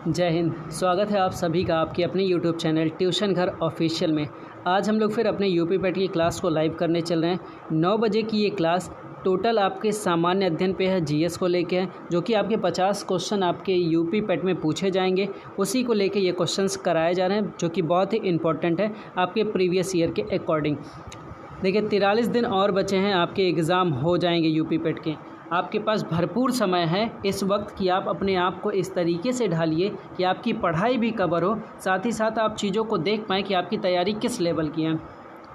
जय हिंद। स्वागत है आप सभी का आपके अपने YouTube चैनल ट्यूशन घर ऑफिशियल में। आज हम लोग फिर अपने यूपी पैट की क्लास को लाइव करने चल रहे हैं। 9 बजे की ये क्लास टोटल आपके सामान्य अध्ययन पे है, जीएस को लेके है, जो कि आपके 50 क्वेश्चन आपके यूपी पैट में पूछे जाएंगे। उसी को लेके ये क्वेश्चंस कराए जा रहे हैं, जो कि बहुत ही इंपॉर्टेंट है आपके प्रीवियस ईयर के अकॉर्डिंग। देखिए 43 दिन और बचे हैं, आपके एग्ज़ाम हो जाएंगे यूपी पैट के। आपके पास भरपूर समय है इस वक्त कि आप अपने आप को इस तरीके से ढालिए कि आपकी पढ़ाई भी कवर हो, साथ ही साथ आप चीज़ों को देख पाएँ कि आपकी तैयारी किस लेवल की है।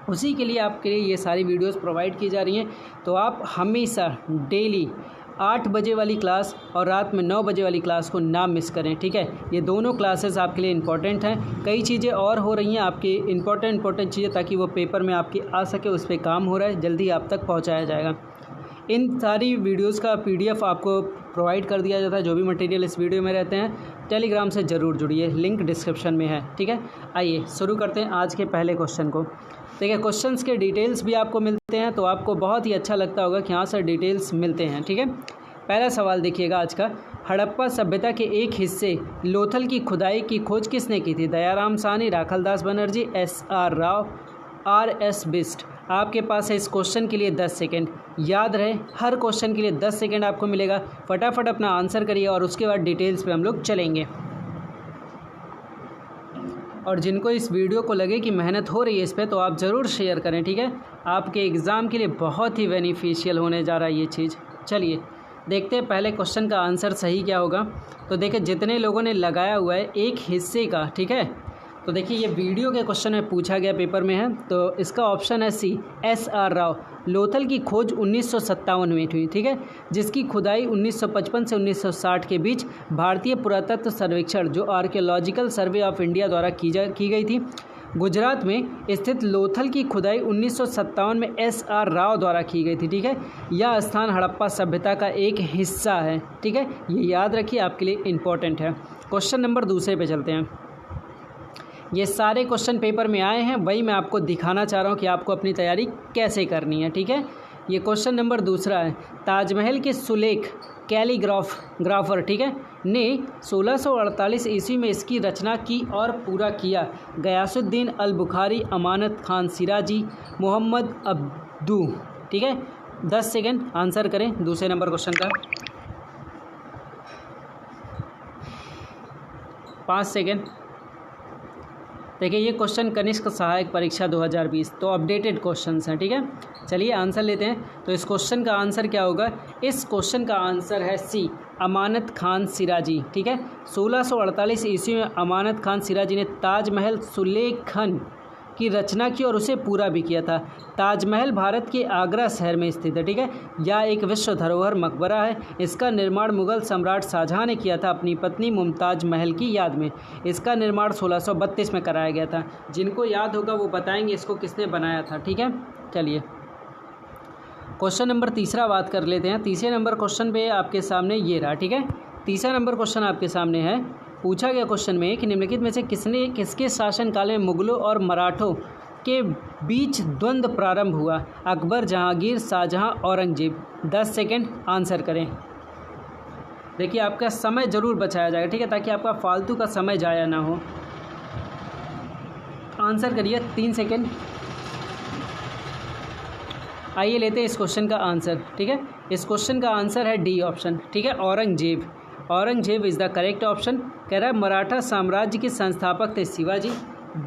उसी के लिए आपके लिए ये सारी वीडियोस प्रोवाइड की जा रही हैं। तो आप हमेशा डेली 8 बजे वाली क्लास और रात में 9 बजे वाली क्लास को ना मिस करें, ठीक है। ये दोनों क्लासेस आपके लिए इंपॉर्टेंट हैं। कई चीज़ें और हो रही हैं आपकी इंपॉर्टेंट चीज़ें, ताकि वो पेपर में आपकी आ सके, उस पर काम हो रहा है, जल्दी आप तक पहुँचाया जाएगा। इन सारी वीडियोस का PDF आपको प्रोवाइड कर दिया जाता है। जो भी मटेरियल इस वीडियो में रहते हैं, टेलीग्राम से ज़रूर जुड़िए, लिंक डिस्क्रिप्शन में है, ठीक है। आइए शुरू करते हैं आज के पहले क्वेश्चन को। देखिए क्वेश्चंस के डिटेल्स भी आपको मिलते हैं, तो आपको बहुत ही अच्छा लगता होगा कि हाँ सर डिटेल्स मिलते हैं, ठीक है। पहला सवाल देखिएगा आज का। हड़प्पा सभ्यता के एक हिस्से लोथल की खुदाई की खोज किसने की थी? Dayaram Sahni, Rakhaldas Banerjee, SR Rao, RS Bisht. आपके पास है इस क्वेश्चन के लिए 10 सेकेंड। याद रहे हर क्वेश्चन के लिए 10 सेकेंड आपको मिलेगा। फटाफट अपना आंसर करिए और उसके बाद डिटेल्स पे हम लोग चलेंगे। और जिनको इस वीडियो को लगे कि मेहनत हो रही है इस पर, तो आप ज़रूर शेयर करें, ठीक है। आपके एग्ज़ाम के लिए बहुत ही बेनिफिशियल होने जा रहा है ये चीज़। चलिए देखते हैं पहले क्वेश्चन का आंसर सही क्या होगा। तो देखिए जितने लोगों ने लगाया हुआ है एक हिस्से का, ठीक है। तो देखिए ये वीडियो के क्वेश्चन में पूछा गया, पेपर में है, तो इसका ऑप्शन है सी, SR राव। लोथल की खोज 1957 में हुई, ठीक है, जिसकी खुदाई 1955 से 1960 के बीच भारतीय पुरातत्व सर्वेक्षण, जो आर्कियोलॉजिकल सर्वे ऑफ इंडिया द्वारा की गई थी। गुजरात में स्थित लोथल की खुदाई 1957 में SR राव द्वारा की गई थी, ठीक है। यह स्थान हड़प्पा सभ्यता का एक हिस्सा है, ठीक है। ये याद रखिए, आपके लिए इम्पोर्टेंट है। क्वेश्चन नंबर दूसरे पे चलते हैं। ये सारे क्वेश्चन पेपर में आए हैं, वही मैं आपको दिखाना चाह रहा हूँ कि आपको अपनी तैयारी कैसे करनी है, ठीक है। ये क्वेश्चन नंबर दूसरा है। ताजमहल के सुलेख कैलीग्राफर, ठीक है, ने 1648 ईस्वी में इसकी रचना की और पूरा किया। गयासुद्दीन अल बुखारी, अमानत खान सिराजी, मोहम्मद अब्दू, ठीक है। 10 सेकेंड आंसर करें दूसरे नंबर क्वेश्चन का। 5 सेकेंड। देखिए ये क्वेश्चन कनिष्क सहायक परीक्षा 2020, तो अपडेटेड क्वेश्चंस हैं, ठीक है। चलिए आंसर लेते हैं। तो इस क्वेश्चन का आंसर क्या होगा? इस क्वेश्चन का आंसर है सी, अमानत खान सिराजी, ठीक है। 1648 ईस्वी में अमानत खान सिराजी ने ताजमहल सुलेखन की रचना की और उसे पूरा भी किया था। ताजमहल भारत के आगरा शहर में स्थित है, ठीक है। यह एक विश्व धरोहर मकबरा है। इसका निर्माण मुगल सम्राट शाहजहां ने किया था अपनी पत्नी मुमताज महल की याद में। इसका निर्माण 1632 में कराया गया था। जिनको याद होगा वो बताएंगे इसको किसने बनाया था, ठीक है। चलिए क्वेश्चन नंबर तीसरा बात कर लेते हैं। तीसरे नंबर क्वेश्चन पे आपके सामने ये रहा, ठीक है। तीसरा नंबर क्वेश्चन आपके सामने है। पूछा गया क्वेश्चन में कि निम्नलिखित में से किसके शासनकाल में मुगलों और मराठों के बीच द्वंद्व प्रारंभ हुआ? अकबर, जहांगीर, शाहजहां, औरंगजेब। 10 सेकेंड आंसर करें। देखिए आपका समय ज़रूर बचाया जाएगा, ठीक है, ताकि आपका फालतू का समय जाया ना हो। आंसर करिए 3 सेकेंड। आइए लेते हैं इस क्वेश्चन का आंसर, ठीक है। इस क्वेश्चन का आंसर है डी ऑप्शन, ठीक है, Aurangzeb. Aurangzeb is the correct option. कह रहा है मराठा साम्राज्य के संस्थापक थे शिवाजी,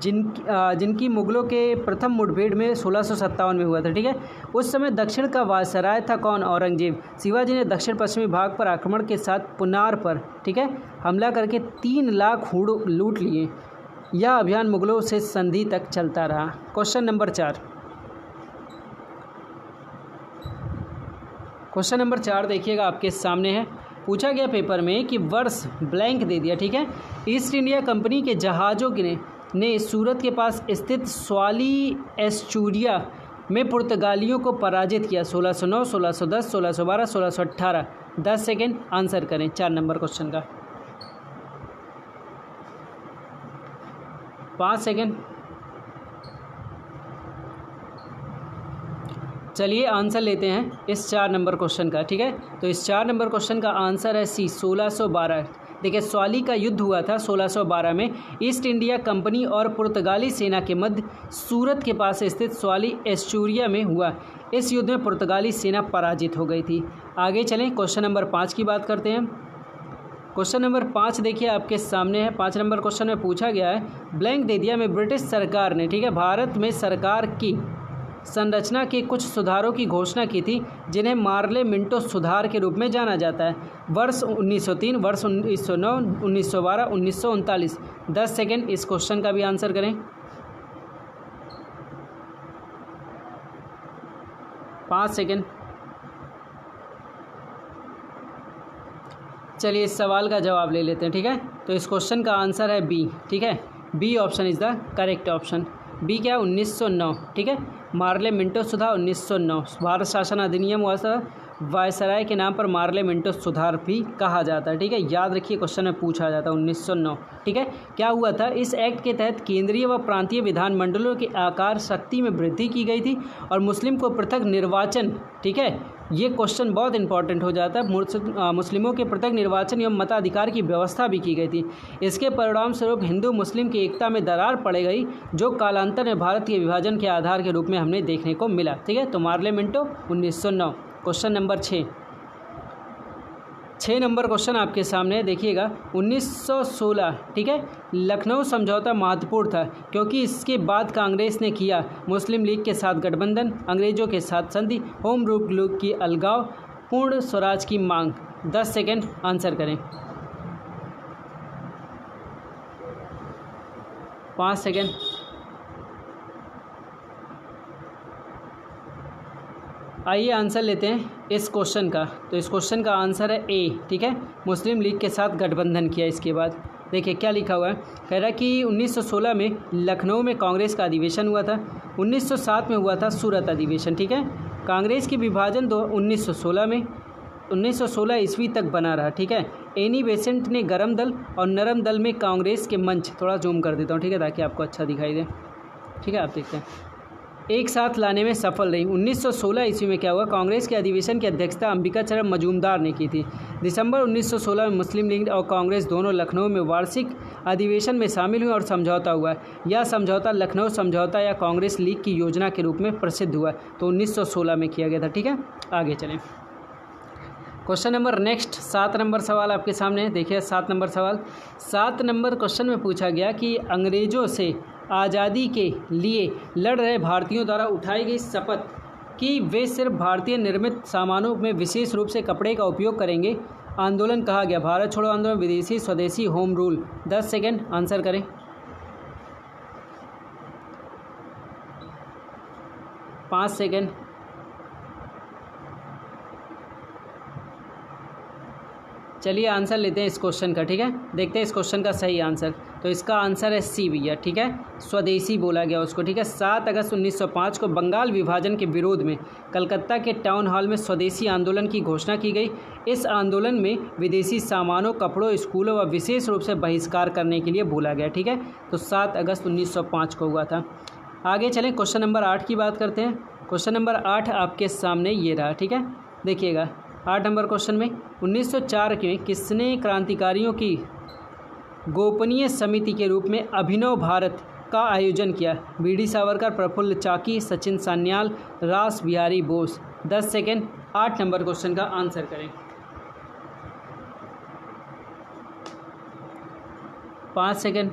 जिनकी मुगलों के प्रथम मुठभेड़ में 1657 में हुआ था, ठीक है। उस समय दक्षिण का वायसराय था कौन? औरंगजेब। शिवाजी ने दक्षिण पश्चिमी भाग पर आक्रमण के साथ पुनार पर, ठीक है, हमला करके 3 लाख हूड़ लूट लिए। यह अभियान मुगलों से संधि तक चलता रहा। Question number 4। क्वेश्चन नंबर 4 देखिएगा आपके सामने है। पूछा गया पेपर में कि वर्ष ब्लैंक दे दिया, ठीक है। ईस्ट इंडिया कंपनी के जहाज़ों ने सूरत के पास स्थित स्वाली एस्चूरिया में पुर्तगालियों को पराजित किया। 1609, 1610, 1612, 1618। 10 सेकेंड आंसर करें 4 नंबर क्वेश्चन का। 5 सेकेंड। चलिए आंसर लेते हैं इस 4 नंबर क्वेश्चन का, ठीक है। तो इस 4 नंबर क्वेश्चन का आंसर है सी, 1612, देखिए स्वाली का युद्ध हुआ था 1612 में ईस्ट इंडिया कंपनी और पुर्तगाली सेना के मध्य सूरत के पास स्थित स्वाली एस्टूरिया में हुआ। इस युद्ध में पुर्तगाली सेना पराजित हो गई थी। आगे चलें, क्वेश्चन नंबर 5 की बात करते हैं। क्वेश्चन नंबर 5 देखिए आपके सामने है। 5 नंबर क्वेश्चन में पूछा गया है, ब्लैंक दे दिया में ब्रिटिश सरकार ने, ठीक है, भारत में सरकार की संरचना के कुछ सुधारों की घोषणा की थी जिन्हें मार्ले मिंटो सुधार के रूप में जाना जाता है। वर्ष 1903, वर्ष 1909, 1912, 1939। 10 सेकेंड इस क्वेश्चन का भी आंसर करें। 5 सेकेंड। चलिए इस सवाल का जवाब ले लेते हैं, ठीक है। तो इस क्वेश्चन का आंसर है बी, ठीक है। B option is the correct option. B क्या है? 1909, ठीक है। मार्ले मिंटो सुधार 1909। भारत शासन अधिनियम हुआ था, वायसराय के नाम पर मार्ले मिंटो सुधार भी कहा जाता है, ठीक है। याद रखिए क्वेश्चन में पूछा जाता है 1909, ठीक है। क्या हुआ था? इस एक्ट के तहत केंद्रीय व प्रांतीय विधानमंडलों के आकार शक्ति में वृद्धि की गई थी और मुस्लिम को पृथक निर्वाचन, ठीक है, ये क्वेश्चन बहुत इंपॉर्टेंट हो जाता है। मुस्लिमों के पृथक निर्वाचन एवं मताधिकार की व्यवस्था भी की गई थी। इसके परिणाम स्वरूप हिंदू मुस्लिम की एकता में दरार पड़ गई, जो कालांतर में भारत के विभाजन के आधार के रूप में हमने देखने को मिला, ठीक है। तो Morley Minto 1909। Question number 6 number question आपके सामने देखिएगा। 1916, ठीक है, लखनऊ समझौता महत्वपूर्ण था क्योंकि इसके बाद कांग्रेस ने किया मुस्लिम लीग के साथ गठबंधन, अंग्रेजों के साथ संधि, होम रूल की अलगाव, पूर्ण स्वराज की मांग। 10 सेकेंड आंसर करें। 5 सेकेंड। आइए आंसर लेते हैं इस क्वेश्चन का। तो इस क्वेश्चन का आंसर है ए, ठीक है, मुस्लिम लीग के साथ गठबंधन किया। इसके बाद देखिए क्या लिखा हुआ है। कह रहा है कि 1916 में लखनऊ में कांग्रेस का अधिवेशन हुआ था। 1907 में हुआ था सूरत अधिवेशन, ठीक है। कांग्रेस की विभाजन 1916 में 1916 ईस्वी तक बना रहा, ठीक है। एनी बेसेंट ने गरम दल और नरम दल में कांग्रेस के मंच, थोड़ा जूम कर देता हूँ, ठीक है, ताकि आपको अच्छा दिखाई दे, ठीक है। आप देखते हैं, एक साथ लाने में सफल रही। 1916 ईस्वी में क्या हुआ? कांग्रेस के अधिवेशन की अध्यक्षता अंबिका चरण मजूमदार ने की थी। दिसंबर 1916 में मुस्लिम लीग और कांग्रेस दोनों लखनऊ में वार्षिक अधिवेशन में शामिल हुए और समझौता हुआ। यह समझौता लखनऊ समझौता या कांग्रेस लीग की योजना के रूप में प्रसिद्ध हुआ। तो 1916 में किया गया था, ठीक है। आगे चलें, क्वेश्चन नंबर नेक्स्ट 7 नंबर सवाल आपके सामने है। देखिए 7 नंबर सवाल। 7 नंबर क्वेश्चन में पूछा गया कि अंग्रेज़ों से आज़ादी के लिए लड़ रहे भारतीयों द्वारा उठाई गई शपथ कि वे सिर्फ भारतीय निर्मित सामानों में विशेष रूप से कपड़े का उपयोग करेंगे आंदोलन कहा गया। भारत छोड़ो आंदोलन, विदेशी, स्वदेशी, होम रूल। 10 सेकेंड आंसर करें। 5 सेकेंड। चलिए आंसर लेते हैं इस क्वेश्चन का, ठीक है। देखते हैं इस क्वेश्चन का सही आंसर। तो इसका आंसर है सी भैया, ठीक है, स्वदेशी बोला गया उसको, ठीक है। 7 अगस्त 1905 को बंगाल विभाजन के विरोध में कलकत्ता के टाउन हॉल में स्वदेशी आंदोलन की घोषणा की गई। इस आंदोलन में विदेशी सामानों, कपड़ों, स्कूलों व विशेष रूप से बहिष्कार करने के लिए बोला गया, ठीक है। तो 7 अगस्त 1905 को हुआ था। आगे चलें, क्वेश्चन नंबर 8 की बात करते हैं। क्वेश्चन नंबर 8 आपके सामने ये रहा, ठीक है। देखिएगा 8 नंबर क्वेश्चन में 1904 में किसने क्रांतिकारियों की गोपनीय समिति के रूप में अभिनव भारत का आयोजन किया? वीडी सावरकर, प्रफुल्ल चाकी, सचिन सान्याल, रास Bihari Bose. 10 second 8 number question का आंसर करें। 5 सेकेंड।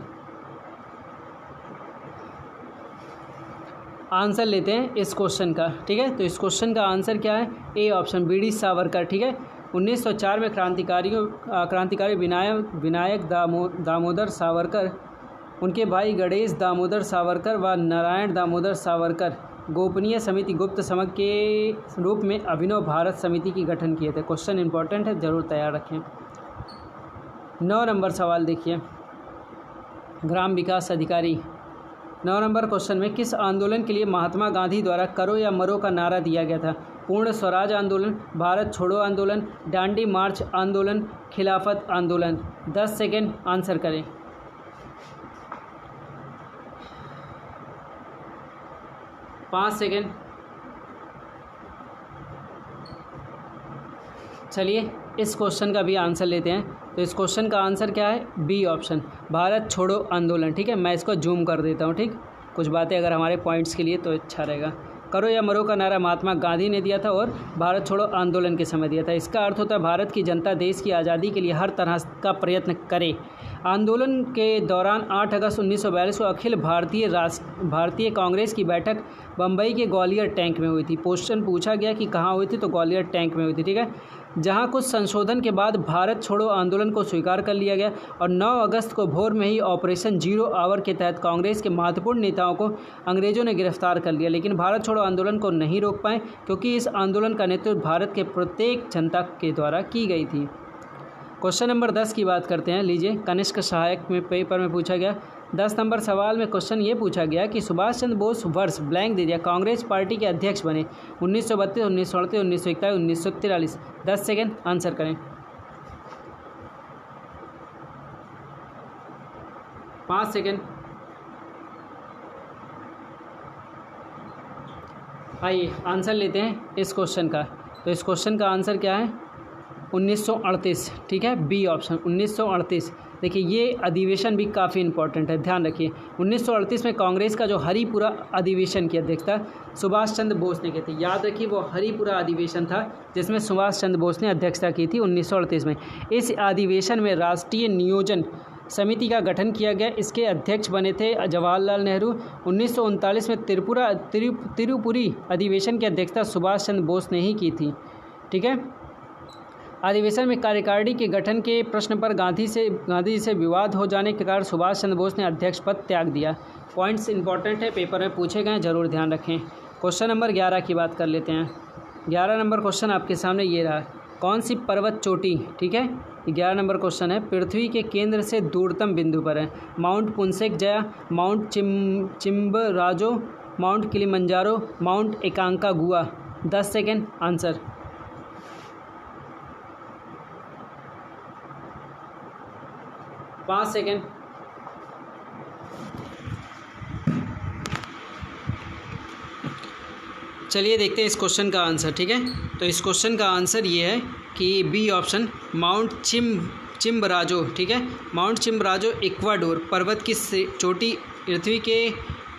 आंसर लेते हैं इस क्वेश्चन का, ठीक है। तो इस क्वेश्चन का आंसर क्या है? ए ऑप्शन, वीडी सावरकर, ठीक है। 1904 में क्रांतिकारी विनायक दामोदर सावरकर, उनके भाई गणेश दामोदर सावरकर व नारायण दामोदर सावरकर गोपनीय समिति गुप्त समक के रूप में अभिनव भारत समिति की गठन किए थे। क्वेश्चन इंपॉर्टेंट है, ज़रूर तैयार रखें। 9 नंबर सवाल देखिए, ग्राम विकास अधिकारी। 9 नंबर क्वेश्चन में किस आंदोलन के लिए महात्मा गांधी द्वारा करो या मरो का नारा दिया गया था? पूर्ण स्वराज आंदोलन, भारत छोड़ो आंदोलन, डांडी मार्च आंदोलन, खिलाफत आंदोलन। 10 सेकेंड आंसर करें। 5 सेकेंड। चलिए इस क्वेश्चन का भी आंसर लेते हैं। तो इस क्वेश्चन का आंसर क्या है? बी ऑप्शन, भारत छोड़ो आंदोलन। ठीक है, मैं इसको जूम कर देता हूँ। ठीक, कुछ बातें अगर हमारे पॉइंट्स के लिए तो अच्छा रहेगा। करो या मरो का नारा महात्मा गांधी ने दिया था और भारत छोड़ो आंदोलन के समय दिया था। इसका अर्थ होता है भारत की जनता देश की आज़ादी के लिए हर तरह का प्रयत्न करे। आंदोलन के दौरान 8 अगस्त 1942 को अखिल भारतीय कांग्रेस की बैठक बम्बई के ग्वालियर टैंक में हुई थी। क्वेश्चन पूछा गया कि कहाँ हुई थी, तो ग्वालियर टैंक में हुई थी। ठीक है, जहां कुछ संशोधन के बाद भारत छोड़ो आंदोलन को स्वीकार कर लिया गया और 9 अगस्त को भोर में ही ऑपरेशन जीरो आवर के तहत कांग्रेस के महत्वपूर्ण नेताओं को अंग्रेजों ने गिरफ्तार कर लिया, लेकिन भारत छोड़ो आंदोलन को नहीं रोक पाए क्योंकि इस आंदोलन का नेतृत्व भारत के प्रत्येक जनता के द्वारा की गई थी। क्वेश्चन नंबर 10 की बात करते हैं। लीजिए, कनिष्क सहायक में पेपर में पूछा गया 10 नंबर सवाल में क्वेश्चन ये पूछा गया कि सुभाष चंद्र बोस वर्ष ब्लैंक दे दिया कांग्रेस पार्टी के अध्यक्ष बने 1932, 1938, 1941, 1943। 10 सेकेंड, आंसर करें। 5 सेकेंड। आइए आंसर लेते हैं इस क्वेश्चन का। तो इस क्वेश्चन का आंसर क्या है? 1938। ठीक है, बी ऑप्शन 1938। देखिए, ये अधिवेशन भी काफ़ी इंपॉर्टेंट है, ध्यान रखिए। 1938 में कांग्रेस का जो हरिपुरा अधिवेशन की अध्यक्षता सुभाष चंद्र बोस ने की थी। याद रखिए, वो हरिपुरा अधिवेशन था जिसमें सुभाष चंद्र बोस ने अध्यक्षता की थी 1938 में। इस अधिवेशन में राष्ट्रीय नियोजन समिति का गठन किया गया। इसके अध्यक्ष बने थे जवाहरलाल नेहरू। 1939 में त्रिपुरी अधिवेशन की अध्यक्षता सुभाष चंद्र बोस ने ही की थी। ठीक है, अधिवेशन में कार्यकारिणी के गठन के प्रश्न पर गांधी जी से विवाद हो जाने के कारण सुभाष चंद्र बोस ने अध्यक्ष पद त्याग दिया। पॉइंट्स इंपॉर्टेंट है, पेपर में पूछे गए, जरूर ध्यान रखें। क्वेश्चन नंबर 11 की बात कर लेते हैं। 11 नंबर क्वेश्चन आपके सामने ये रहा, कौन सी पर्वत चोटी, ठीक है, 11 नंबर क्वेश्चन है, पृथ्वी के केंद्र से दूरतम बिंदु पर है? Mount Puncak Jaya, mount Chimborazo, mount Kilimanjaro, mount Aconcagua. 10 second, answer. 5 second. चलिए देखते हैं इस क्वेश्चन का आंसर। ठीक है, तो इस क्वेश्चन का आंसर ये है कि बी ऑप्शन, माउंट चिम्बराजो। ठीक है, माउंट चिम्बराजो इक्वाडोर पर्वत की चोटी पृथ्वी के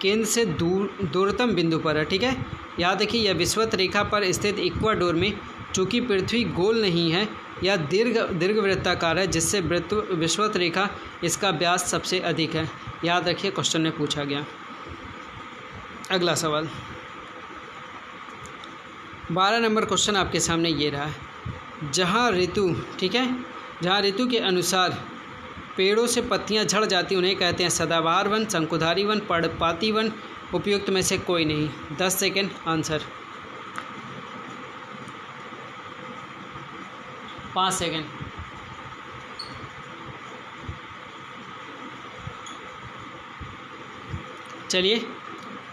केंद्र से दूरतम बिंदु पर है। ठीक है, याद रखिए, यह विषुवत रेखा पर स्थित इक्वाडोर में, चूँकि पृथ्वी गोल नहीं है, यह दीर्घवृत्ताकार है, जिससे विषुवत रेखा इसका व्यास सबसे अधिक है। याद रखिए, क्वेश्चन में पूछा गया। अगला सवाल, 12 नंबर क्वेश्चन आपके सामने ये रहा है, जहाँ ऋतु, ठीक है, जहाँ ऋतु के अनुसार पेड़ों से पत्तियाँ झड़ जाती उन्हें कहते हैं सदाबहार वन, शंकुधारी वन, पर्णपाती वन, उपयुक्त में से कोई नहीं। 10 सेकेंड, आंसर। 5 सेकेंड। चलिए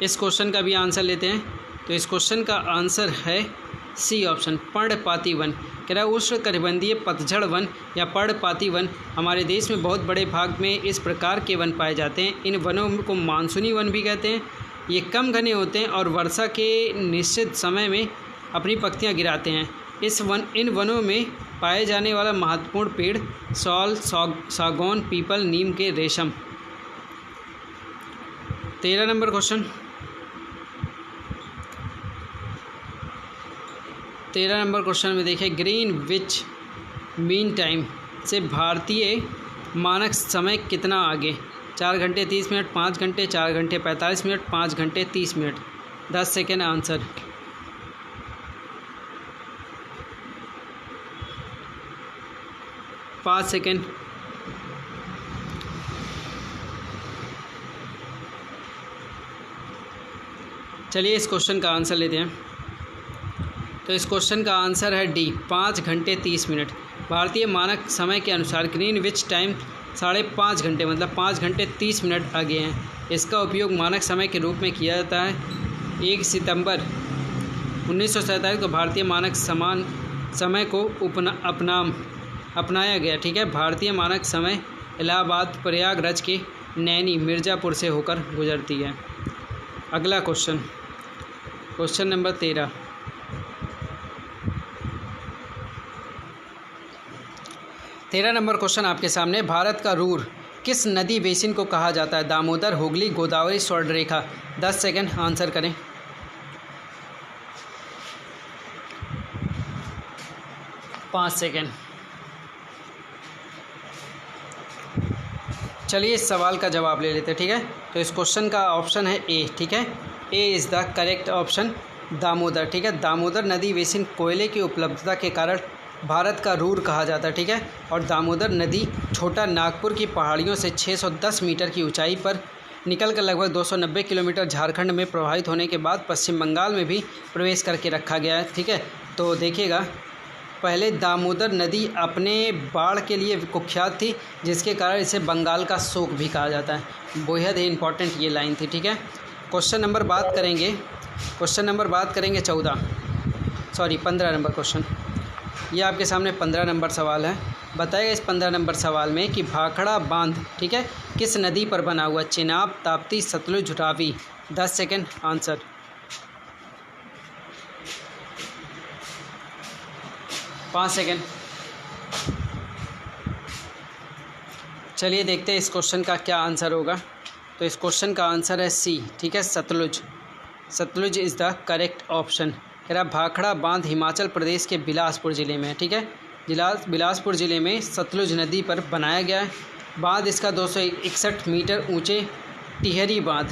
इस क्वेश्चन का भी आंसर लेते हैं। तो इस क्वेश्चन का आंसर है सी ऑप्शन, पर्णपाती वन। कह रहा है उष्णकटिबंधीय पतझड़ वन या पर्णपाती वन हमारे देश में बहुत बड़े भाग में इस प्रकार के वन पाए जाते हैं। इन वनों को मानसूनी वन भी कहते हैं। ये कम घने होते हैं और वर्षा के निश्चित समय में अपनी पत्तियां गिराते हैं। इन वनों में पाए जाने वाला महत्वपूर्ण पेड़ सॉल, सागौन, पीपल, नीम के रेशम। 13 नंबर क्वेश्चन, 13 नंबर क्वेश्चन में देखिए, ग्रीनविच मीन टाइम से भारतीय मानक समय कितना आगे? 4 घंटे 30 मिनट, 5 घंटे, 4 घंटे 45 मिनट, 5 घंटे 30 मिनट। 10 second, answer. 5 सेकेंड। चलिए इस क्वेश्चन का आंसर लेते हैं। तो इस क्वेश्चन का आंसर है डी, 5 घंटे 30 मिनट। भारतीय मानक समय के अनुसार ग्रीनविच टाइम 5.5 घंटे मतलब 5 घंटे 30 मिनट आगे हैं। इसका उपयोग मानक समय के रूप में किया जाता है। 1 सितंबर 1947 को भारतीय मानक समय को अपनाया गया। ठीक है, भारतीय मानक समय इलाहाबाद, प्रयागराज के नैनी, मिर्ज़ापुर से होकर गुजरती है। अगला question, question number 13। 13 number question आपके सामने, भारत का रूर किस नदी बेसिन को कहा जाता है? दामोदर, हुगली, गोदावरी, स्वर्णरेखा। 10 सेकंड आंसर करें। पाँच सेकंड। चलिए इस सवाल का जवाब ले लेते हैं, ठीक है। तो इस क्वेश्चन का ऑप्शन है ए, ठीक है। A is the correct option, Damodar, ठीक है। दामोदर नदी बेसिन कोयले की उपलब्धता के कारण भारत का रूर कहा जाता है, ठीक है। और दामोदर नदी छोटा नागपुर की पहाड़ियों से 610 मीटर की ऊंचाई पर निकलकर लगभग 290 किलोमीटर झारखंड में प्रवाहित होने के बाद पश्चिम बंगाल में भी प्रवेश करके रखा गया है, ठीक है। तो देखिएगा, पहले दामोदर नदी अपने बाढ़ के लिए कुख्यात थी, जिसके कारण इसे बंगाल का शोक भी कहा जाता है। बेहद ही इंपॉर्टेंट ये लाइन थी, ठीक है। क्वेश्चन नंबर बात करेंगे 15 नंबर क्वेश्चन। ये आपके सामने 15 नंबर सवाल है। बताइएगा इस 15 नंबर सवाल में कि भाखड़ा बांध, ठीक है, किस नदी पर बना हुआ? चेनाब, ताप्ती, सतलुज, रावी। 10 second answer. पाँच सेकंड। चलिए देखते हैं इस क्वेश्चन का क्या आंसर होगा। तो इस क्वेश्चन का आंसर है सी, ठीक है, Sutlej. Sutlej is the correct option. कह रहा भाखड़ा बांध हिमाचल प्रदेश के बिलासपुर ज़िले में है, ठीक है। बिलासपुर ज़िले में सतलुज नदी पर बनाया गया है बांध। इसका 261 मीटर ऊंचे टिहरी बांध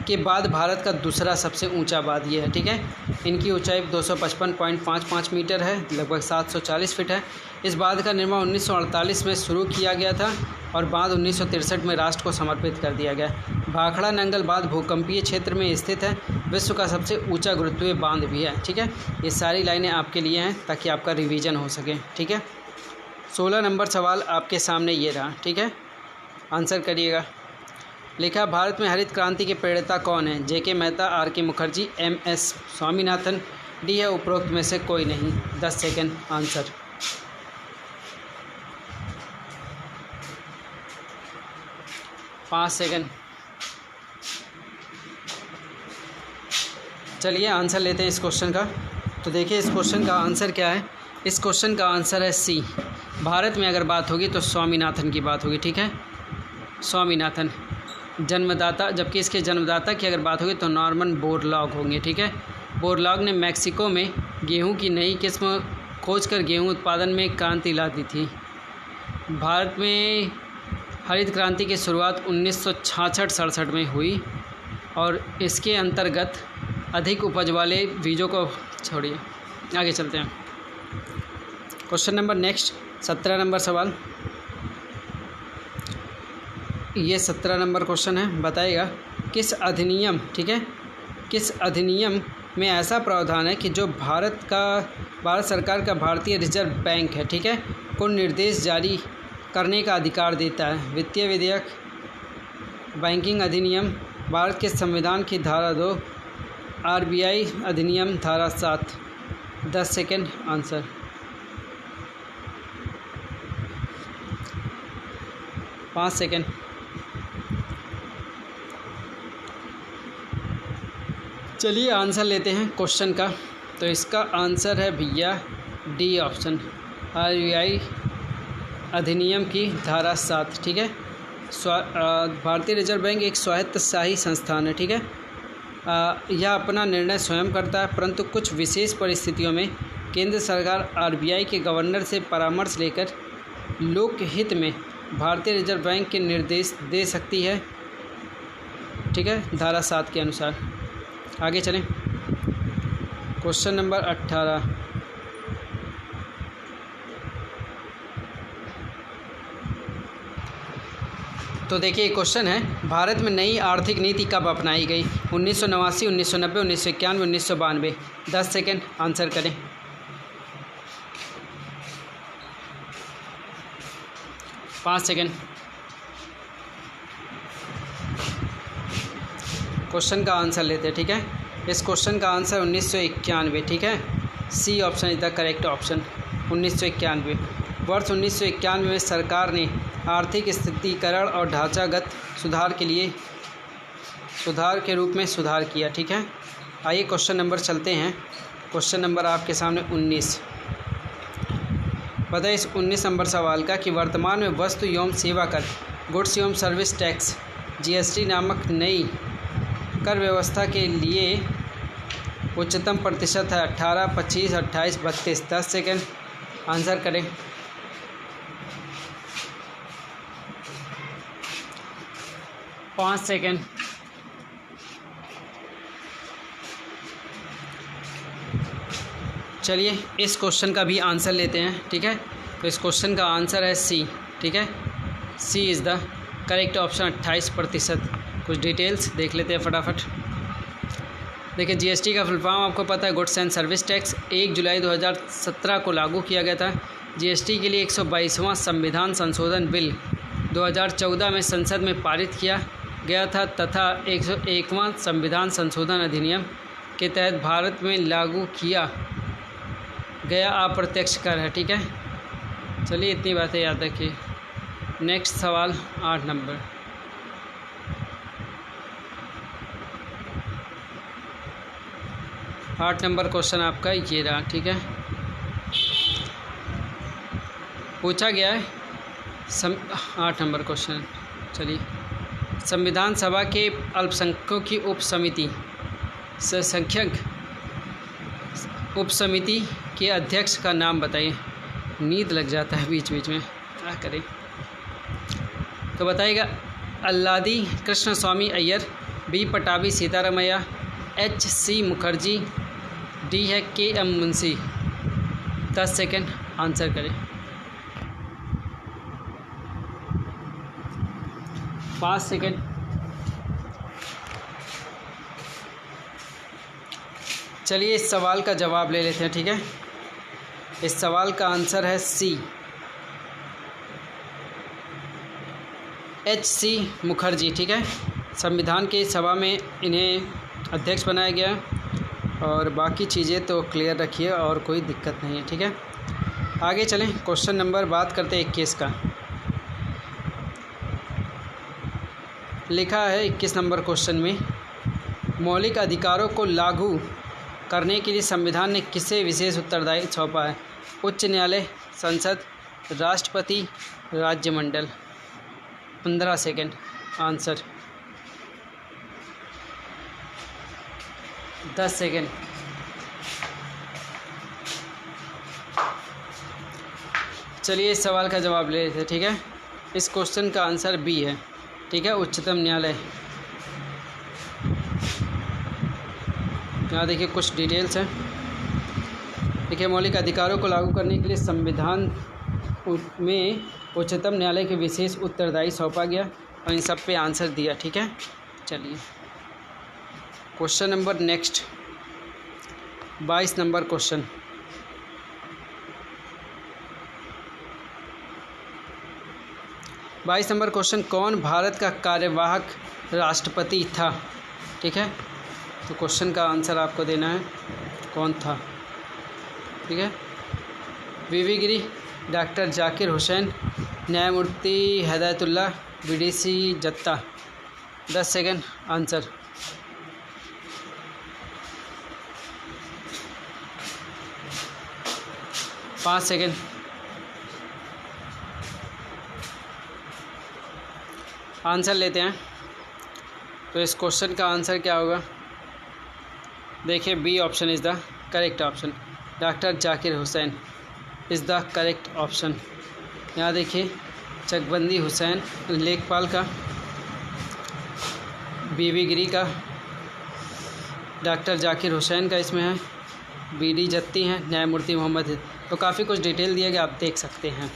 के बाद भारत का दूसरा सबसे ऊंचा बांध ये है, ठीक है। इनकी ऊंचाई 255.55 मीटर है, लगभग 740 फीट है। इस बांध का निर्माण 1948 में शुरू किया गया था और बांध 1963 में राष्ट्र को समर्पित कर दिया गया। भाखड़ा नंगल बांध भूकंपीय क्षेत्र में स्थित है, विश्व का सबसे ऊंचा गुरुत्वीय बांध भी है, ठीक है। ये सारी लाइनें आपके लिए हैं ताकि आपका रिवीजन हो सके, ठीक है। 16 नंबर सवाल आपके सामने ये रहा, ठीक है। आंसर करिएगा। लिखा, भारत में हरित क्रांति के प्रेरता कौन है? जे के Mehta, R K Mukherjee, M S Swaminathan. D है उपरोक्त में से कोई नहीं। 10 सेकंड आंसर। पाँच सेकंड। चलिए आंसर लेते हैं इस क्वेश्चन का। तो देखिए इस क्वेश्चन का आंसर क्या है। इस क्वेश्चन का आंसर है सी। भारत में अगर बात होगी तो स्वामीनाथन की बात होगी, ठीक है। स्वामीनाथन जन्मदाता, जबकि इसके जन्मदाता की अगर बात होगी तो नॉर्मन बोरलॉग होंगे, ठीक है। बोरलॉग ने मैक्सिको में गेहूं की नई किस्म खोजकर गेहूं उत्पादन में क्रांति ला दी थी। भारत में हरित क्रांति की शुरुआत 1966-67 में हुई और इसके अंतर्गत अधिक उपज वाले बीजों को छोड़िए, आगे चलते हैं। क्वेश्चन नंबर नेक्स्ट 17 नंबर सवाल। ये 17 नंबर क्वेश्चन है। बताइएगा किस अधिनियम, ठीक है, किस अधिनियम में ऐसा प्रावधान है कि जो भारत सरकार का भारतीय रिजर्व बैंक है, ठीक है, को निर्देश जारी करने का अधिकार देता है? वित्तीय विधेयक, बैंकिंग अधिनियम, भारत के संविधान की धारा 2, आरबीआई अधिनियम धारा 7। 10 सेकंड आंसर। पाँच सेकंड। चलिए आंसर लेते हैं क्वेश्चन का। तो इसका आंसर है भैया डी ऑप्शन, आरबीआई अधिनियम की धारा 7, ठीक है। भारतीय रिजर्व बैंक एक स्वायत्तशाही संस्थान है, ठीक है। यह अपना निर्णय स्वयं करता है, परंतु कुछ विशेष परिस्थितियों में केंद्र सरकार आरबीआई के गवर्नर से परामर्श लेकर लोकहित में भारतीय रिजर्व बैंक के निर्देश दे सकती है, ठीक है, धारा 7 के अनुसार। आगे चलें। Question number 18। तो देखिए क्वेश्चन है, भारत में नई आर्थिक नीति कब अपनाई गई? 1989, 1990, 1991, 1992। 10 सेकंड आंसर करें। पाँच सेकंड। क्वेश्चन का आंसर लेते हैं, ठीक है। इस क्वेश्चन का आंसर 1991, ठीक है। C option is the correct option, 1991। वर्ष 1991 में सरकार ने आर्थिक स्थितीकरण और ढांचागत सुधार के रूप में सुधार किया, ठीक है। आइए क्वेश्चन नंबर चलते हैं। क्वेश्चन नंबर आपके सामने 19। पता है इस 19 नंबर सवाल का कि वर्तमान में वस्तु एवं सेवा कर गुड्स एवं सर्विस टैक्स जीएसटी नामक नई कर व्यवस्था के लिए उच्चतम प्रतिशत है 18, 25, 28, 32। 10 सेकेंड आंसर करें। पाँच सेकेंड। चलिए इस क्वेश्चन का भी आंसर लेते हैं, ठीक है। तो इस क्वेश्चन का आंसर है सी, ठीक है। सी इज़ द करेक्ट ऑप्शन 28%। कुछ डिटेल्स देख लेते हैं फटाफट। देखिए जीएसटी का फुल फॉर्म आपको पता है, गुड्स एंड सर्विस टैक्स। 1 जुलाई 2017 को लागू किया गया था। जीएसटी के लिए 122वां संविधान संशोधन बिल 2014 में संसद में पारित किया गया था तथा 101वां संविधान संशोधन अधिनियम के तहत भारत में लागू किया गया अप्रत्यक्ष कर है, ठीक है। चलिए इतनी बातें याद रखिए। नेक्स्ट सवाल 8 नंबर। आठ नंबर क्वेश्चन आपका ये रहा, ठीक है। पूछा गया है 8 नंबर क्वेश्चन। चलिए संविधान सभा के अल्पसंख्यकों की उप समिति के अध्यक्ष का नाम बताइए। नींद लग जाता है बीच बीच में, क्या करें। तो बताइएगा Alladi Krishnaswami Ayyar, B Pattabhi Sitaramayya, H C Mukherjee, D है K M Munshi. 10 second answer करें। 5 सेकेंड। चलिए इस सवाल का जवाब ले लेते हैं, ठीक है। इस सवाल का आंसर है सी, एच सी मुखर्जी, ठीक है। संविधान की सभा में इन्हें अध्यक्ष बनाया गया और बाकी चीज़ें तो क्लियर रखिए और कोई दिक्कत नहीं है, ठीक है। आगे चलें, क्वेश्चन नंबर बात करते हैं 21 का। लिखा है 21 नंबर क्वेश्चन में, मौलिक अधिकारों को लागू करने के लिए संविधान ने किसे विशेष उत्तरदायित्व सौंपा है? उच्च न्यायालय, संसद, राष्ट्रपति, राज्यमंडल। 15 सेकेंड आंसर। 10 सेकेंड। चलिए इस सवाल का जवाब ले लेते हैं, ठीक है। इस क्वेश्चन का आंसर बी है, ठीक है, उच्चतम न्यायालय। यहाँ देखिए कुछ डिटेल्स हैं। देखिए मौलिक अधिकारों को लागू करने के लिए संविधान में उच्चतम न्यायालय के विशेष उत्तरदायित्व सौंपा गया और इन सब पे आंसर दिया, ठीक है। चलिए question number next 22 number question. बाईस नंबर क्वेश्चन, कौन भारत का कार्यवाहक राष्ट्रपति था? ठीक है, तो क्वेश्चन का आंसर आपको देना है कौन था, ठीक है। वीवी गिरी, डॉक्टर जाकिर हुसैन, न्यायमूर्ति हिदायतुल्लाह, बीडीसी जत्ता। 10 second answer. पाँच सेकेंड। आंसर लेते हैं। तो इस क्वेश्चन का आंसर क्या होगा? देखिए B option is the correct option. Doctor Zakir Hussain is the correct option. यहाँ देखिए चकबंदी हुसैन लेखपाल का, बीवी गिरी का, डॉक्टर जाकिर हुसैन का इसमें है, बीडी जत्ती हैं, न्यायमूर्ति मोहम्मद। तो काफ़ी कुछ डिटेल दिया गया, आप देख सकते हैं।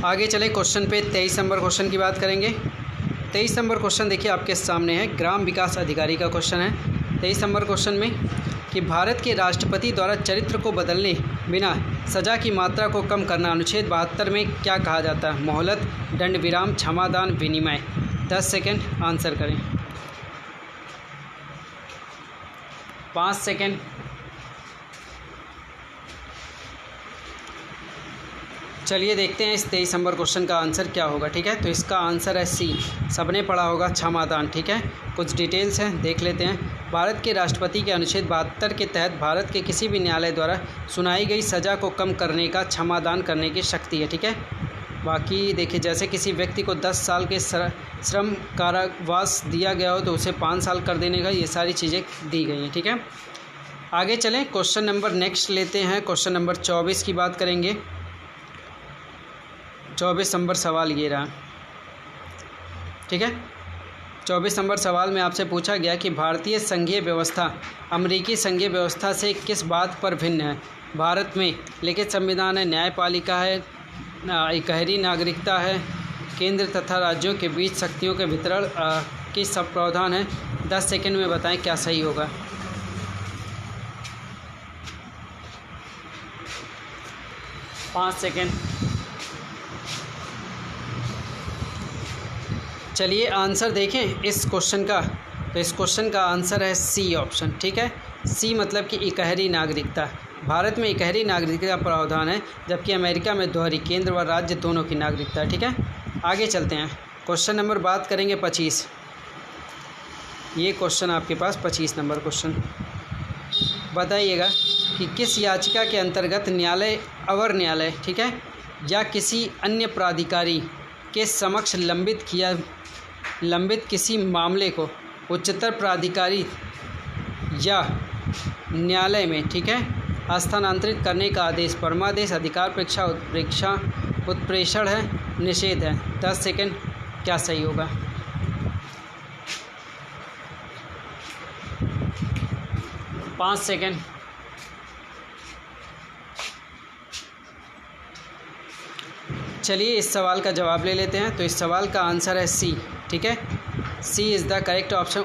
आगे चले क्वेश्चन पे 23 नंबर क्वेश्चन की बात करेंगे। 23 नंबर क्वेश्चन देखिए आपके सामने है, ग्राम विकास अधिकारी का क्वेश्चन है। 23 नंबर क्वेश्चन में कि भारत के राष्ट्रपति द्वारा चरित्र को बदलने बिना सज़ा की मात्रा को कम करना अनुच्छेद 72 में क्या कहा जाता है? मोहलत, दंड विराम, क्षमादान, विनिमय। 10 सेकेंड आंसर करें। 5 सेकेंड। चलिए देखते हैं इस 23 नंबर क्वेश्चन का आंसर क्या होगा, ठीक है। तो इसका आंसर है सी, सबने पढ़ा होगा, क्षमादान, ठीक है। कुछ डिटेल्स हैं देख लेते हैं। भारत के राष्ट्रपति के अनुच्छेद 72 के तहत भारत के किसी भी न्यायालय द्वारा सुनाई गई सज़ा को कम करने का क्षमादान करने की शक्ति है। ठीक है, बाकी देखिए, जैसे किसी व्यक्ति को 10 साल के श्रम कारावास दिया गया हो तो उसे 5 साल कर देने का, ये सारी चीज़ें दी गई हैं। ठीक है, आगे चलें, क्वेश्चन नंबर नेक्स्ट लेते हैं। क्वेश्चन नंबर 24 की बात करेंगे। 24 नंबर सवाल ये रहा। ठीक है, 24 नंबर सवाल में आपसे पूछा गया कि भारतीय संघीय व्यवस्था अमेरिकी संघीय व्यवस्था से किस बात पर भिन्न है। भारत में लिखित संविधान है, न्यायपालिका है, इकहरी नागरिकता है, केंद्र तथा राज्यों के बीच शक्तियों के वितरण की सब प्रावधान है। 10 सेकंड में बताएं क्या सही होगा। पाँच सेकंड। चलिए आंसर देखें इस क्वेश्चन का। तो इस क्वेश्चन का आंसर है सी ऑप्शन। ठीक है, सी मतलब कि इकहरी नागरिकता। भारत में इकहरी नागरिकता का प्रावधान है, जबकि अमेरिका में दोहरी केंद्र व राज्य दोनों की नागरिकता है। ठीक है, आगे चलते हैं। क्वेश्चन नंबर बात करेंगे 25। ये क्वेश्चन आपके पास 25 नंबर क्वेश्चन। बताइएगा कि किस याचिका के अंतर्गत न्यायालय, अवर न्यायालय, ठीक है, या किसी अन्य प्राधिकारी के समक्ष लंबित किसी मामले को उच्चतर प्राधिकारी या न्यायालय में, ठीक है, स्थानांतरित करने का आदेश परमादेश, अधिकार परीक्षा, उत्प्रेषण है, निषेध है। 10 सेकंड, क्या सही होगा। पाँच सेकंड। चलिए इस सवाल का जवाब ले लेते हैं। तो इस सवाल का आंसर है सी। ठीक है, सी इज़ द करेक्ट ऑप्शन।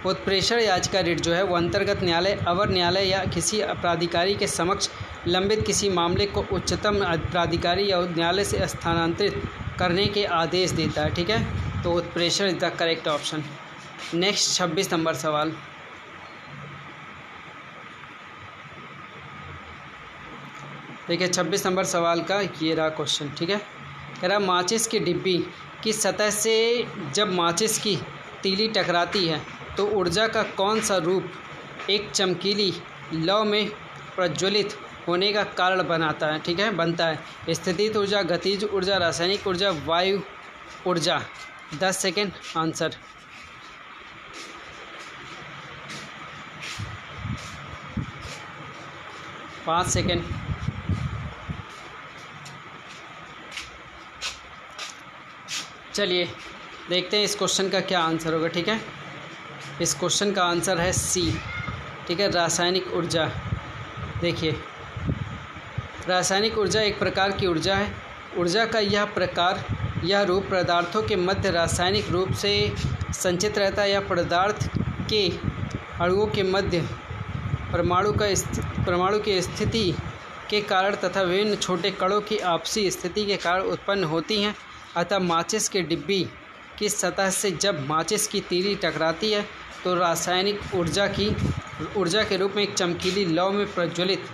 उत्प्रेषण याचिका रिट जो है वो अंतर्गत न्यायालय, अवर न्यायालय या किसी प्राधिकारी के समक्ष लंबित किसी मामले को उच्चतम प्राधिकारी या न्यायालय से स्थानांतरित करने के आदेश देता है। ठीक है, तो उत्प्रेषण is the correct option. Next 26 number सवाल। देखिए 26 नंबर सवाल का ये रहा क्वेश्चन। ठीक है, कह रहा माचिस की डिब्बी की सतह से जब माचिस की तीली टकराती है तो ऊर्जा का कौन सा रूप एक चमकीली लौ में प्रज्वलित होने का कारण बनाता है। ठीक है, बनता है। स्थितिज ऊर्जा, गतिज ऊर्जा, रासायनिक ऊर्जा, वायु ऊर्जा। 10 सेकेंड, आंसर। पाँच सेकेंड। चलिए देखते हैं इस क्वेश्चन का क्या आंसर होगा। ठीक है, इस क्वेश्चन का आंसर है सी। ठीक है, रासायनिक ऊर्जा। देखिए रासायनिक ऊर्जा एक प्रकार की ऊर्जा है। ऊर्जा का यह रूप पदार्थों के मध्य रासायनिक रूप से संचित रहता है या पदार्थ के अणुओं के मध्य परमाणु की स्थिति के कारण तथा विभिन्न छोटे कणों की आपसी स्थिति के कारण उत्पन्न होती हैं। अतः माचिस के डिब्बी की सतह से जब माचिस की तीली टकराती है तो रासायनिक ऊर्जा के रूप में एक चमकीली लौ में प्रज्वलित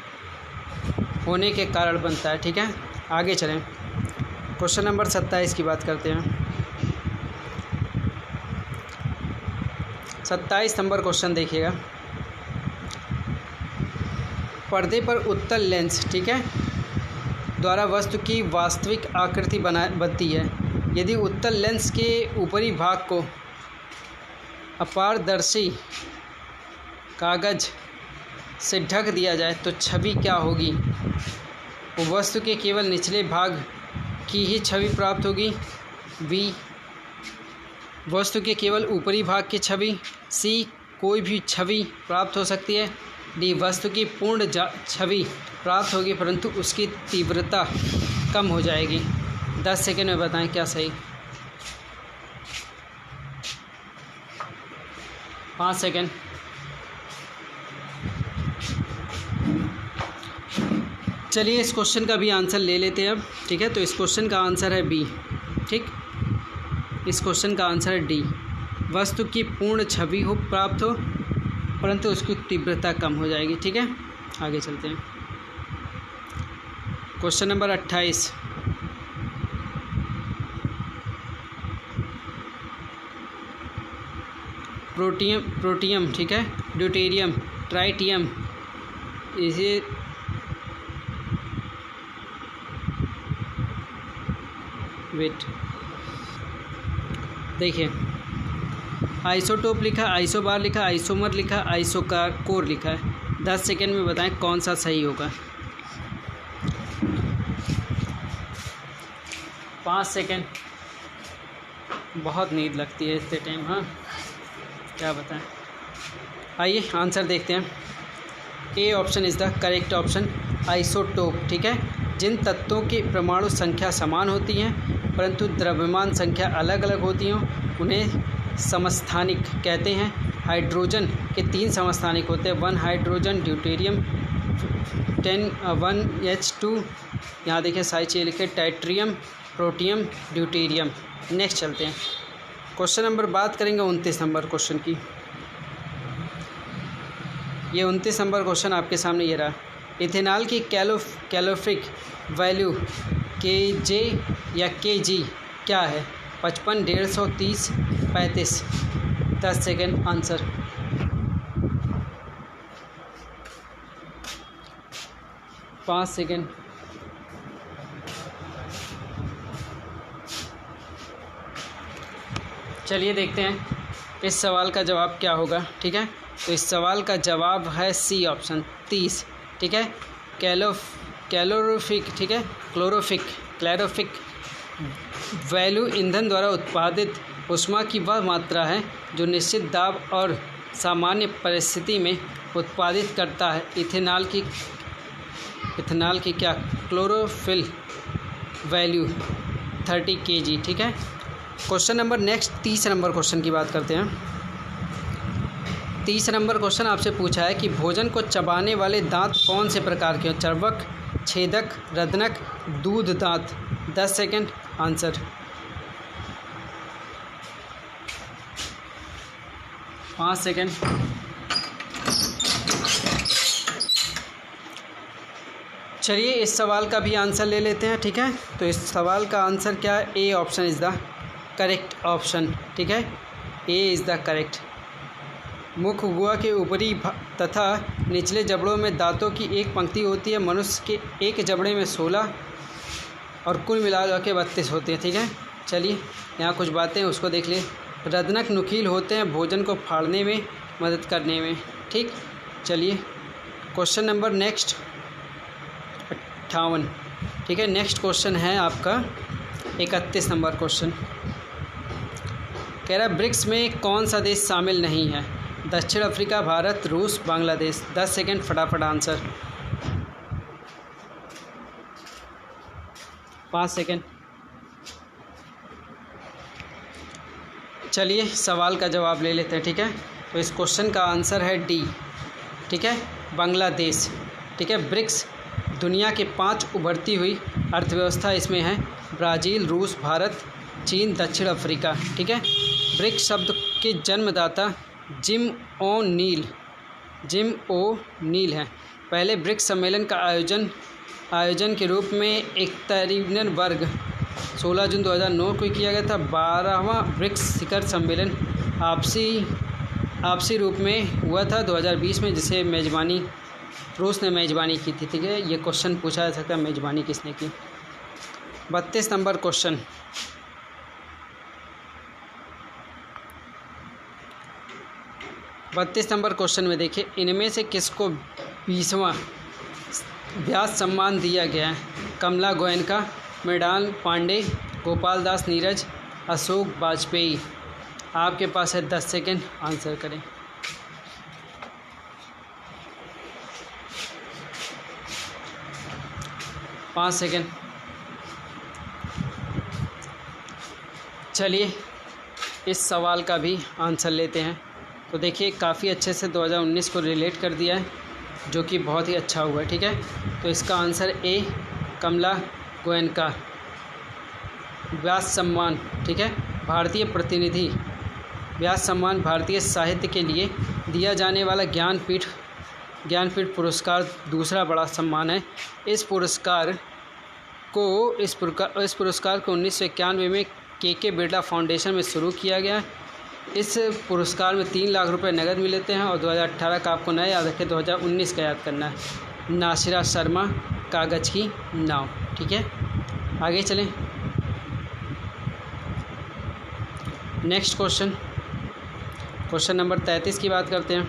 होने के कारण बनता है। ठीक है, आगे चलें। क्वेश्चन नंबर 27 की बात करते हैं। 27 नंबर क्वेश्चन देखिएगा। पर्दे पर उत्तल लेंस, ठीक है, द्वारा वस्तु की वास्तविक आकृति बनती है। यदि उत्तल लेंस के ऊपरी भाग को अपारदर्शी कागज से ढक दिया जाए तो छवि क्या होगी। वस्तु के केवल निचले भाग की ही छवि प्राप्त होगी। बी, वस्तु के केवल ऊपरी भाग की छवि। सी, कोई भी छवि प्राप्त हो सकती है। डी, वस्तु की पूर्ण छवि प्राप्त होगी परंतु उसकी तीव्रता कम हो जाएगी। 10 सेकंड में बताएं क्या सही। 5 सेकंड। चलिए इस क्वेश्चन का भी आंसर ले लेते हैं अब। ठीक है, तो इस क्वेश्चन का आंसर है बी। ठीक, इस क्वेश्चन का आंसर है डी। वस्तु की पूर्ण छवि हो प्राप्त हो परंतु उसकी तीव्रता कम हो जाएगी। ठीक है, आगे चलते हैं। Question number 28। प्रोटियम, ठीक है, ड्यूटेरियम, ट्राइटियम, इसे वेट देखिए, आइसोटोप लिखा, आइसोबार लिखा, आइसोमर लिखा, आइसोकोर लिखा है। 10 सेकेंड में बताएं कौन सा सही होगा। 5 सेकेंड। बहुत नींद लगती है इतने टाइम, हाँ क्या बताएं। आइए आंसर देखते हैं। A option is the correct option, isotope, ठीक है। जिन तत्वों की परमाणु संख्या समान होती हैं परंतु द्रव्यमान संख्या अलग अलग होती हैं उन्हें समस्थानिक कहते हैं। हाइड्रोजन के 3 समस्थानिक होते हैं, 1 हाइड्रोजन, ड्यूटेरियम, 1H2, यहाँ देखिए साइड चीज़ लिखे, टाइट्रियम, प्रोटियम, ड्यूटेरियम। नेक्स्ट चलते हैं क्वेश्चन नंबर, बात करेंगे 29 नंबर क्वेश्चन की। ये 29 नंबर क्वेश्चन आपके सामने ये रहा। इथेनॉल की कैलोरीफिक वैल्यू Kj या Kg क्या है? 55, 150, 30, 35। 10 सेकेंड आंसर। पाँच सेकेंड। चलिए देखते हैं इस सवाल का जवाब क्या होगा, ठीक है। तो इस सवाल का जवाब है सी ऑप्शन, 30, ठीक है। कैलोरीफिक, ठीक है, क्लोरोफिक वैल्यू ईंधन द्वारा उत्पादित ऊष्मा की वह मात्रा है जो निश्चित दाब और सामान्य परिस्थिति में उत्पादित करता है। इथेनॉल की क्या क्लोरोफिल वैल्यू 30 kg, ठीक है। Question number next 30 number question की बात करते हैं। 30 नंबर क्वेश्चन आपसे पूछा है कि भोजन को चबाने वाले दांत कौन से प्रकार के हैं? चर्वक, छेदक, रत्नक, दूध दांत। 10 सेकेंड आंसर। पाँच सेकेंड। चलिए इस सवाल का भी आंसर ले लेते हैं, ठीक है। तो इस सवाल का आंसर क्या है? A option is the correct option, ठीक है। A is the correct. मुख गुहा के ऊपरी तथा निचले जबड़ों में दांतों की एक पंक्ति होती है। मनुष्य के एक जबड़े में 16 और कुल मिला के 32 होते हैं, ठीक है। चलिए यहाँ कुछ बातें उसको देख लिए। रत्नक नुकील होते हैं भोजन को फाड़ने में मदद करने में, ठीक। चलिए क्वेश्चन नंबर नेक्स्ट 58, ठीक है। नेक्स्ट क्वेश्चन है आपका 31 नंबर क्वेश्चन। कह रहा है ब्रिक्स में कौन सा देश शामिल नहीं है? दक्षिण अफ्रीका, भारत, रूस, बांग्लादेश। 10 सेकेंड फटाफट आंसर। 5 सेकेंड। चलिए सवाल का जवाब ले लेते हैं, ठीक है। तो इस क्वेश्चन का आंसर है डी, ठीक है, बांग्लादेश, ठीक है। ब्रिक्स दुनिया के 5 उभरती हुई अर्थव्यवस्था इसमें है, ब्राज़ील, रूस, भारत, चीन, दक्षिण अफ्रीका, ठीक है। ब्रिक्स शब्द के जन्मदाता जिम ओ नील हैं। पहले ब्रिक्स सम्मेलन का आयोजन के रूप में एकतारीन वर्ग 16 जून 2009 को किया गया था। 12वां ब्रिक्स शिखर सम्मेलन आपसी रूप में हुआ था 2020 में, जिसे रूस ने मेज़बानी की थी, ठीक है। ये क्वेश्चन पूछा जा सकता है मेज़बानी किसने की। 32 नंबर क्वेश्चन। में देखिए, इनमें से किसको 20वां व्यास सम्मान दिया गया है? कमला गोयनका, मृणाल पांडे, गोपाल दास नीरज, अशोक वाजपेयी। आपके पास है 10 सेकेंड, आंसर करें। पाँच सेकेंड। चलिए इस सवाल का भी आंसर लेते हैं। तो देखिए काफ़ी अच्छे से 2019 को रिलेट कर दिया है, जो कि बहुत ही अच्छा हुआ है, ठीक है। तो इसका आंसर ए कमला गोयनका। व्यास सम्मान, ठीक है, भारतीय प्रतिनिधि व्यास सम्मान भारतीय साहित्य के लिए दिया जाने वाला ज्ञानपीठ पुरस्कार दूसरा बड़ा सम्मान है। इस पुरस्कार को 1991 में के बिरला फाउंडेशन में शुरू किया गया इस पुरस्कार में 3 लाख रुपए नकद मिलते हैं। और 2018 का आपको नया याद रखें, 2019 का याद करना है। नासिरा शर्मा, कागज़ की नाव। ठीक है, आगे चलें। नेक्स्ट क्वेश्चन नंबर 33 की बात करते हैं।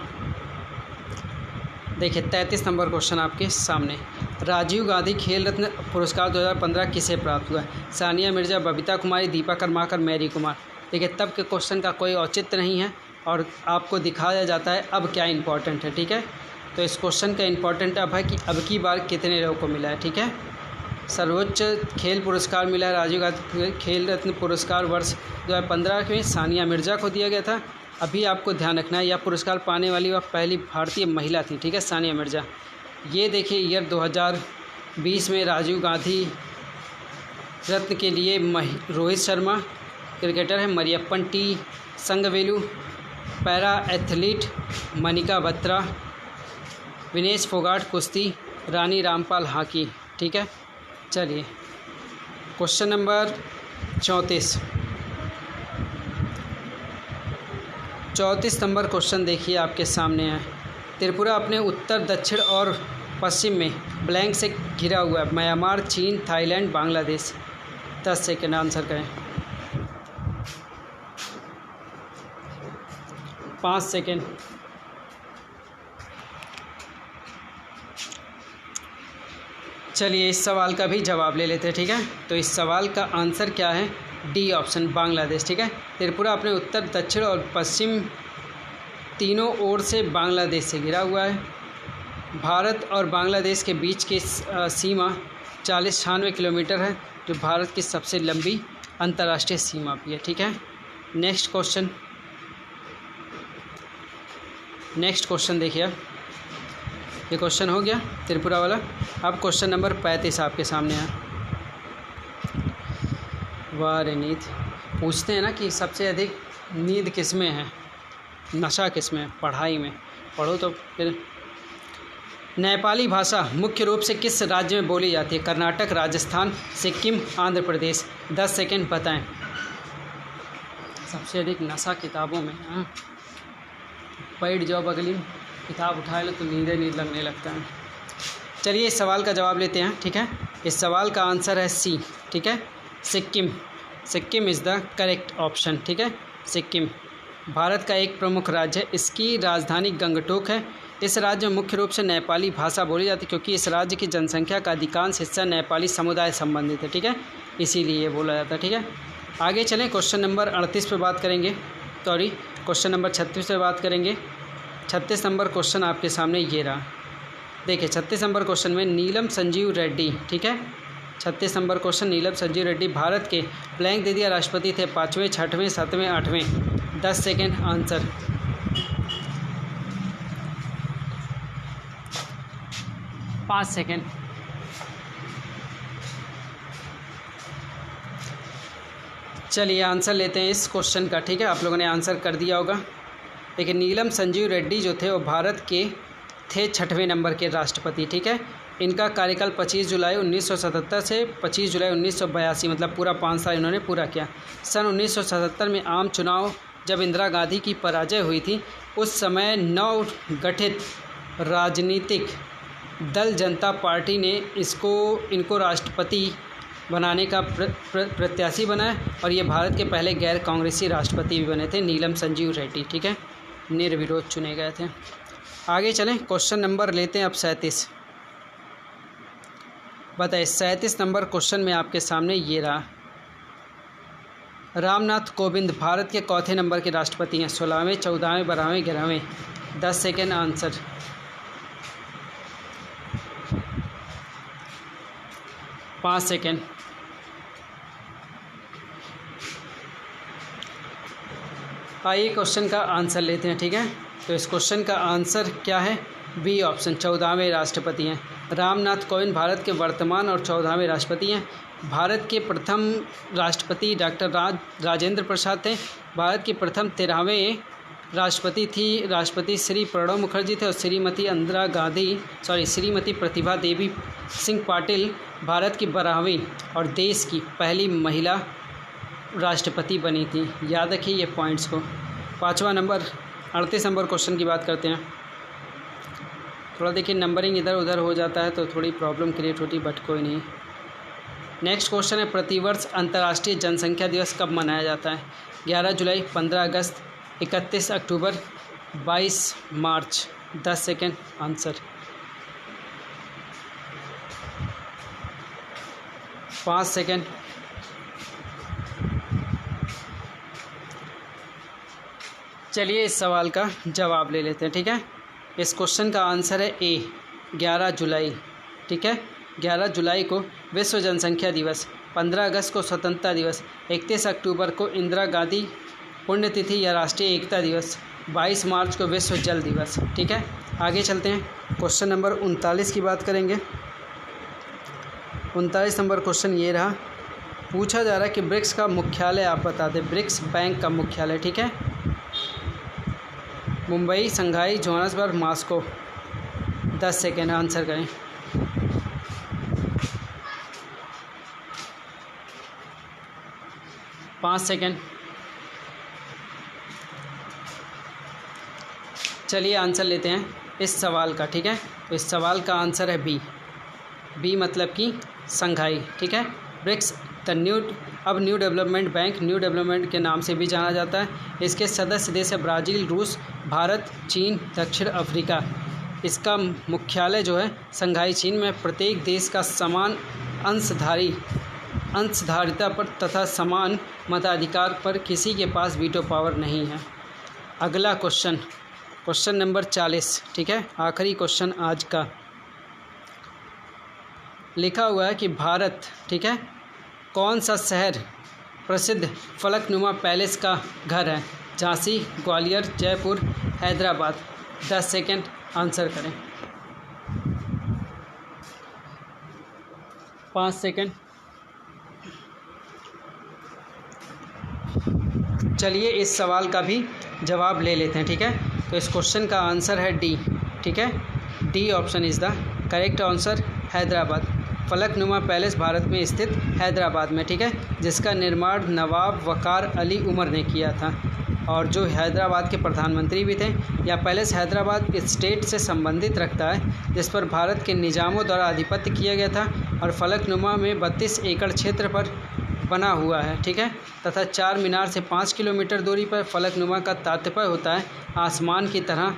देखिए 33 नंबर क्वेश्चन आपके सामने। राजीव गांधी खेल रत्न पुरस्कार 2015 किसे प्राप्त हुआ है? सानिया मिर्जा, बबीता कुमारी, दीपा कर्माकर, मैरी कुमार। देखिए तब के क्वेश्चन का कोई औचित्य नहीं है और आपको दिखाया जाता है अब क्या इंपॉर्टेंट है। ठीक है, तो इस क्वेश्चन का इंपॉर्टेंट अब है कि अब की बार कितने लोगों को मिला है। ठीक है, सर्वोच्च खेल पुरस्कार मिला है राजीव गांधी खेल रत्न पुरस्कार वर्ष 2015 में सानिया मिर्जा को दिया गया था। अभी आपको ध्यान रखना है, यह पुरस्कार पाने वाली वह पहली भारतीय महिला थी। ठीक है, सानिया मिर्जा। ये देखिए ईयर 2020 में राजीव गांधी रत्न के लिए रोहित शर्मा क्रिकेटर है, Mariyappan T Thangavelu para athlete, Manika Batra, Vinesh Phogat कुश्ती, रानी रामपाल हॉकी। ठीक है, चलिए क्वेश्चन नंबर 34 नंबर क्वेश्चन देखिए आपके सामने है। त्रिपुरा अपने उत्तर, दक्षिण और पश्चिम में ब्लैंक से घिरा हुआ है। म्यांमार, चीन, थाईलैंड, बांग्लादेश। 10 सेकेंड आंसर करें। 5 सेकेंड। चलिए इस सवाल का भी जवाब ले लेते हैं। ठीक है, तो इस सवाल का आंसर क्या है? D option, Bangladesh. ठीक है, त्रिपुरा अपने उत्तर, दक्षिण और पश्चिम तीनों ओर से बांग्लादेश से घिरा हुआ है। भारत और बांग्लादेश के बीच की सीमा 40-96 किलोमीटर है, जो भारत की सबसे लंबी अंतर्राष्ट्रीय सीमा भी है। ठीक है, नेक्स्ट क्वेश्चन देखिए। ये क्वेश्चन हो गया त्रिपुरा वाला। अब क्वेश्चन नंबर 35 आपके सामने है। वाह रे नींद, पूछते हैं ना कि सबसे अधिक नींद किस में है, नशा किस में है? पढ़ाई में। पढ़ो तो फिर। नेपाली भाषा मुख्य रूप से किस राज्य में बोली जाती है? कर्नाटक, राजस्थान, सिक्किम, आंध्र प्रदेश। 10 सेकेंड बताएं। सबसे अधिक नशा किताबों में। बैठ जाओ, अगली किताब उठा लो तो नींद लगने लगता है। चलिए इस सवाल का जवाब लेते हैं। ठीक है, इस सवाल का आंसर है सी। ठीक है, Sikkim is the correct option. ठीक है, सिक्किम भारत का एक प्रमुख राज्य है। इसकी राजधानी गंगटोक है। इस राज्य में मुख्य रूप से नेपाली भाषा बोली जाती है, क्योंकि इस राज्य की जनसंख्या का अधिकांश हिस्सा नेपाली समुदाय संबंधित है। ठीक है, इसीलिए ये बोला जाता है। ठीक है, आगे चलें। क्वेश्चन नंबर 38 पे बात करेंगे। क्वेश्चन नंबर 36 पे बात करेंगे। 36 नंबर क्वेश्चन आपके सामने ये रहा। देखिए 36 नंबर क्वेश्चन में नीलम संजीव रेड्डी। ठीक है, 36 नंबर क्वेश्चन, नीलम संजीव रेड्डी भारत के ब्लैंक दे दिया राष्ट्रपति थे 5वें, 6वें, 7वें, 8वें। 10 सेकेंड आंसर। 5 सेकेंड। चलिए आंसर लेते हैं इस क्वेश्चन का। ठीक है, आप लोगों ने आंसर कर दिया होगा। देखिए नीलम संजीव रेड्डी जो थे वो भारत के थे 6वें नंबर के राष्ट्रपति। ठीक है, इनका कार्यकाल 25 जुलाई 1977 से 25 जुलाई 1982, मतलब पूरा 5 साल इन्होंने पूरा किया। सन 1977 में आम चुनाव जब इंदिरा गांधी की पराजय हुई थी, उस समय नव गठित राजनीतिक दल जनता पार्टी ने इनको राष्ट्रपति बनाने का प्रत्याशी बनाया, और ये भारत के पहले गैर कांग्रेसी राष्ट्रपति भी बने थे, नीलम संजीव रेड्डी। ठीक है, निर्विरोध चुने गए थे। आगे चलें, क्वेश्चन नंबर लेते हैं अब 37। बताइए 37 नंबर क्वेश्चन में आपके सामने ये रहा। रामनाथ कोविंद भारत के चौथे नंबर के राष्ट्रपति हैं? 16वें, 14वें, 12वें, 11वें। 10 सेकेंड आंसर। 5 सेकेंड। आइए क्वेश्चन का आंसर लेते हैं। ठीक है, तो इस क्वेश्चन का आंसर क्या है? बी ऑप्शन, 14वें राष्ट्रपति हैं। रामनाथ कोविंद भारत के वर्तमान और 14वें राष्ट्रपति हैं। भारत के प्रथम राष्ट्रपति डॉक्टर राजेंद्र प्रसाद थे। भारत के प्रथम 13वें राष्ट्रपति श्री प्रणब मुखर्जी थे, और श्रीमती प्रतिभा देवी सिंह पाटिल भारत की 12वीं और देश की पहली महिला राष्ट्रपति बनी थी। याद रखिए ये पॉइंट्स को। 5वां नंबर 38 नंबर क्वेश्चन की बात करते हैं। थोड़ा देखिए नंबरिंग इधर उधर हो जाता है तो थोड़ी प्रॉब्लम क्रिएट होती, बट कोई नहीं। नेक्स्ट क्वेश्चन है, प्रतिवर्ष अंतर्राष्ट्रीय जनसंख्या दिवस कब मनाया जाता है? 11 जुलाई, 15 अगस्त, 31 अक्टूबर, 22 मार्च। 10 सेकेंड आंसर। 5 सेकेंड। चलिए इस सवाल का जवाब ले लेते हैं, ठीक है। इस क्वेश्चन का आंसर है ए, 11 जुलाई, ठीक है। 11 जुलाई को विश्व जनसंख्या दिवस, 15 अगस्त को स्वतंत्रता दिवस, 31 अक्टूबर को इंदिरा गांधी पुण्यतिथि या राष्ट्रीय एकता दिवस, 22 मार्च को विश्व जल दिवस, ठीक है। आगे चलते हैं, क्वेश्चन नंबर 39 की बात करेंगे। 39 नंबर क्वेश्चन ये रहा, पूछा जा रहा है कि ब्रिक्स का मुख्यालय आप बता दें, ब्रिक्स बैंक का मुख्यालय, ठीक है। Mumbai, Shanghai, Johannesburg, Moscow. 10 second answer करें। 5 सेकेंड। चलिए आंसर लेते हैं इस सवाल का, ठीक है। तो इस सवाल का आंसर है बी, बी मतलब कि शंघाई, ठीक है। ब्रिक्स अब new development bank, new development के नाम से भी जाना जाता है। इसके सदस्य देश है ब्राज़ील, रूस, भारत, चीन, दक्षिण अफ्रीका। इसका मुख्यालय जो है शंघाई चीन में। प्रत्येक देश का समान अंशधारिता पर तथा समान मताधिकार पर किसी के पास वीटो पावर नहीं है। अगला क्वेश्चन, क्वेश्चन नंबर 40, ठीक है, आखिरी क्वेश्चन आज का। लिखा हुआ है कि भारत, ठीक है, कौन सा शहर प्रसिद्ध फलकनुमा पैलेस का घर है? झांसी, ग्वालियर, जयपुर, हैदराबाद। 10 सेकेंड आंसर करें। 5 सेकेंड। चलिए इस सवाल का भी जवाब ले लेते हैं, ठीक है। तो इस क्वेश्चन का आंसर है डी, ठीक है। D option is the correct answer, Hyderabad. Falaknuma palace Bharat में स्थित हैदराबाद में, ठीक है, जिसका निर्माण नवाब वकार अली उमर ने किया था और जो हैदराबाद के प्रधानमंत्री भी थे। यह पैलेस हैदराबाद स्टेट से संबंधित रखता है, जिस पर भारत के निजामों द्वारा आधिपत्य किया गया था और फलकनुमा में 32 एकड़ क्षेत्र पर बना हुआ है, ठीक है, तथा 4 मीनार से 5 किलोमीटर दूरी पर। फलकनुमा का तात्पर्य होता है आसमान की तरह,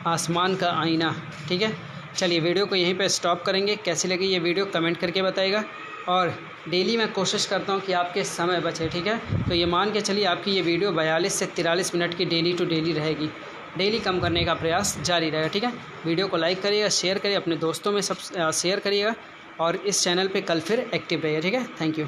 आसमान का आईना, ठीक है। चलिए वीडियो को यहीं पे स्टॉप करेंगे। कैसी लगी ये वीडियो कमेंट करके बताइएगा। और डेली मैं कोशिश करता हूँ कि आपके समय बचे, ठीक है। तो ये मान के चलिए आपकी ये वीडियो 42 से 43 मिनट की डेली टू डेली रहेगी। डेली कम करने का प्रयास जारी रहेगा, ठीक है। वीडियो को लाइक करिएगा, शेयर करिए, अपने दोस्तों में सब शेयर करिएगा और इस चैनल पे कल फिर एक्टिव रहिए, ठीक है। Thank you.